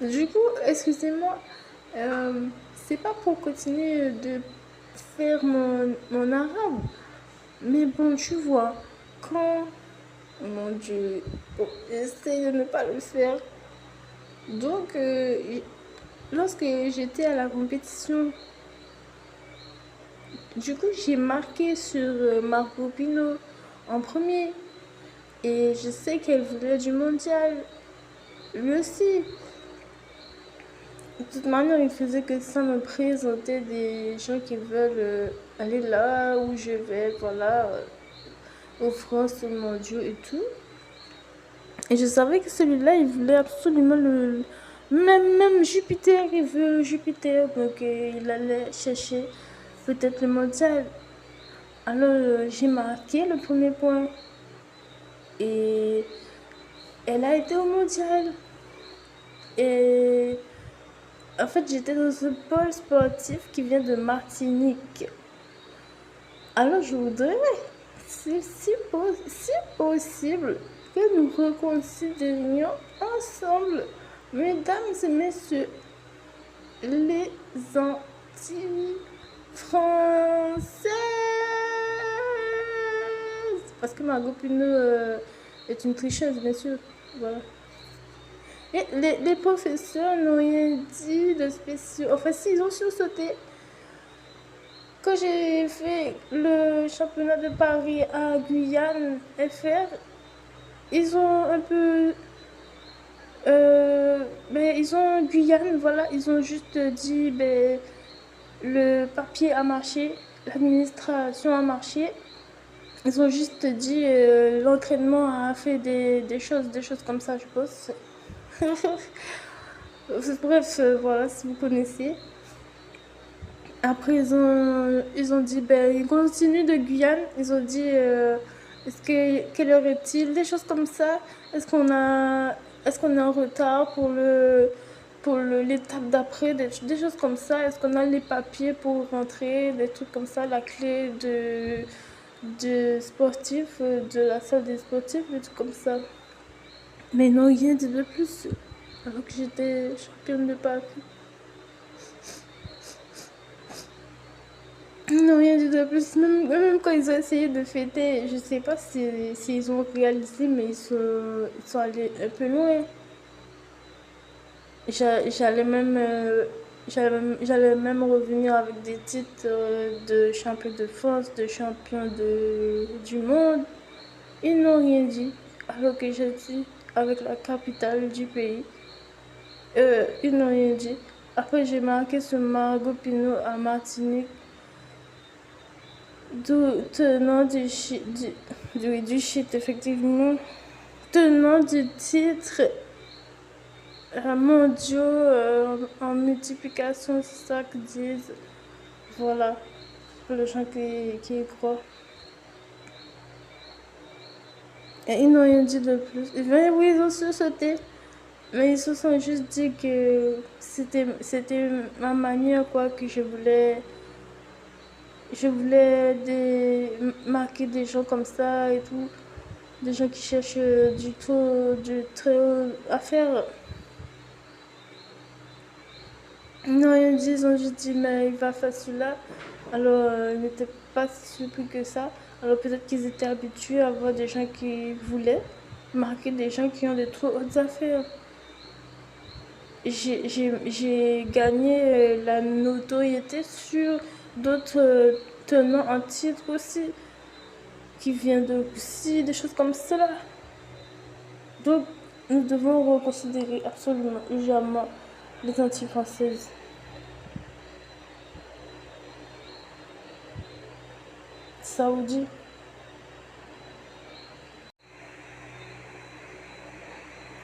Du coup, excusez-moi, euh, c'est pas pour continuer de faire mon arabe, mais bon, tu vois, quand, oh mon Dieu, bon, j'essaie de ne pas le faire. Donc, lorsque j'étais à la compétition, du coup, j'ai marqué sur Margot Pino en premier. Et je sais qu'elle voulait du mondial, lui aussi. De toute manière, il faisait que ça me présenter des gens qui veulent aller là où je vais, voilà, aux France, mondiaux et tout. Et je savais que celui-là, il voulait absolument le. Même Jupiter, il veut Jupiter, donc il allait chercher peut-être le mondial. Alors, j'ai marqué le premier point. Et elle a été au mondial. Et en fait, j'étais dans un pôle sportif qui vient de Martinique. Alors, je voudrais, si possible, que nous reconsidérions ensemble, mesdames et messieurs, les Antilles françaises. Parce que Margot Pinot est une tricheuse, bien sûr. Voilà. Et les professeurs n'ont rien dit de spécial. Enfin, si, ils ont sursauté. Quand j'ai fait le championnat de Paris à Guyane FR, ils ont un peu. Ben, ils ont Guyane, voilà, ils ont juste dit ben, le papier a marché, l'administration a marché. Ils ont juste dit l'entraînement a fait des choses comme ça, je pense. Bref, voilà, si vous connaissez. Après, ils ont dit, ben, ils continuent de Guyane. Ils ont dit, quelle heure est-il? Des choses comme ça. Est-ce qu'on est en retard pour l'étape d'après? Des choses comme ça. Est-ce qu'on a les papiers pour rentrer? Des trucs comme ça. La clé de sportif, de la salle des sportifs, des trucs comme ça. Mais ils n'ont rien dit de plus. Alors que j'étais championne de Paris. Non, rien du tout de plus. Même quand ils ont essayé de fêter, je sais pas si ils ont réalisé, mais ils sont allés un peu loin. J'allais même, j'allais même revenir avec des titres de champion de France, de champion du monde. Ils n'ont rien dit, alors que j'ai dit avec la capitale du pays. Ils n'ont rien dit. Après, j'ai marqué ce Margot Pinot à Martinique. Tenant du shit, effectivement. Tenant du titre mondiaux en multiplication, c'est ça qu'ils disent. Voilà, pour les gens qui y croient. Et ils n'ont rien dit de plus. Et bien, oui, ils ont sauté. Mais ils se sont juste dit que c'était ma manière, quoi, que je voulais marquer des gens comme ça et tout. Des gens qui cherchent du très haut à faire. Non, ils ont juste dit, mais il va faire celui-là. Alors, ils n'étaient pas si surpris que ça. Alors, peut-être qu'ils étaient habitués à voir des gens qui voulaient marquer des gens qui ont des trop hautes affaires. J'ai gagné la notoriété sur d'autres tenants en titre aussi, qui viennent de Russie, des choses comme cela. Donc, nous devons reconsidérer absolument jamais les anti-françaises. Saoudi.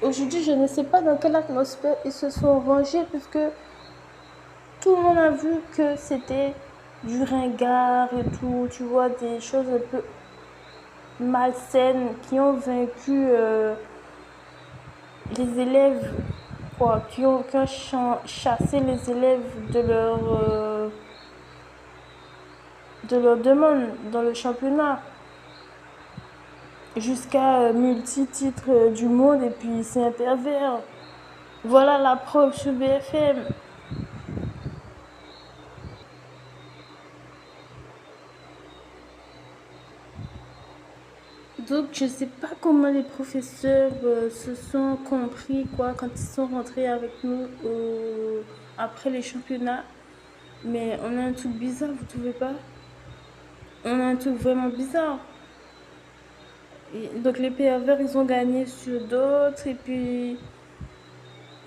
Aujourd'hui, je ne sais pas dans quelle atmosphère ils se sont rangés, puisque tout le monde a vu que c'était du ringard et tout, tu vois, des choses un peu malsaines qui ont vaincu les élèves, quoi, qui ont chassé les élèves de leur demande dans le championnat jusqu'à multi-titres du monde, et puis c'est un pervers. Voilà la preuve sur BFM. Donc, je sais pas comment les professeurs se sont compris quoi quand ils sont rentrés avec nous après les championnats. Mais on a un truc bizarre, vous trouvez pas? On a un truc vraiment bizarre. Donc les pervers, ils ont gagné sur d'autres et puis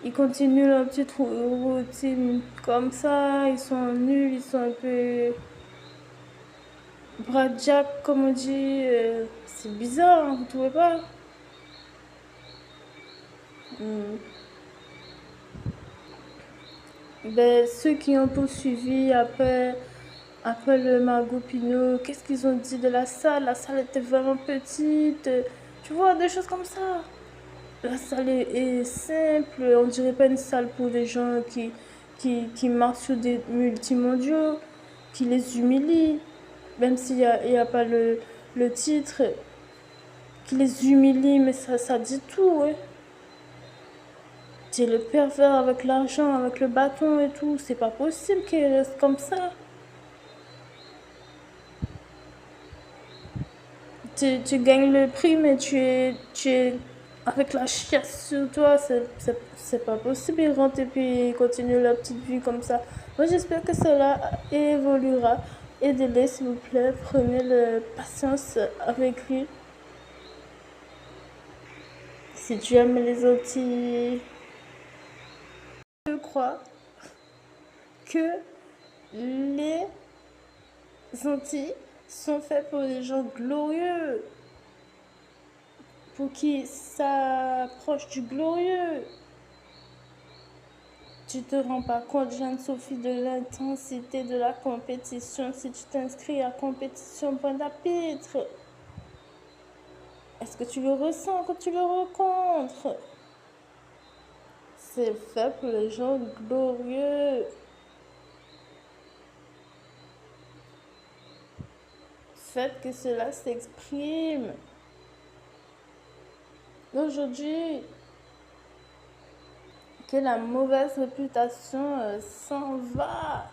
ils continuent leur petite routine comme ça. Ils sont nuls, ils sont un peu bradjack, comme on dit. C'est bizarre, hein, vous trouvez pas? Hmm. Ben, ceux qui ont poursuivi après le Margot Pinot, qu'est-ce qu'ils ont dit de la salle? La salle était vraiment petite. Tu vois, des choses comme ça. La salle est simple, on dirait pas une salle pour des gens qui marchent sur des multimondiaux, qui les humilient, même s'il y a pas le titre, qui les humilie, mais ça dit tout, ouais. C'est le pervers avec l'argent, avec le bâton et tout, c'est pas possible qu'il reste comme ça. Tu gagnes le prix, mais tu es avec la chiasse sur toi, c'est pas possible. Ils rentrent et puis ils continuent leur petite vie comme ça. Moi, j'espère que cela évoluera. Aidez-les, s'il vous plaît. Prenez la patience avec lui. Si tu aimes les Antilles, je crois que les Antilles sont faits pour les gens glorieux, pour qui s'approche du glorieux. Tu te rends pas compte, Jeanne-Sophie, de l'intensité de la compétition si tu t'inscris à compétition point d'apitre. Est-ce que tu le ressens quand tu le rencontres? C'est fait pour les gens glorieux. Faites que cela s'exprime. Aujourd'hui, que la mauvaise réputation s'en va.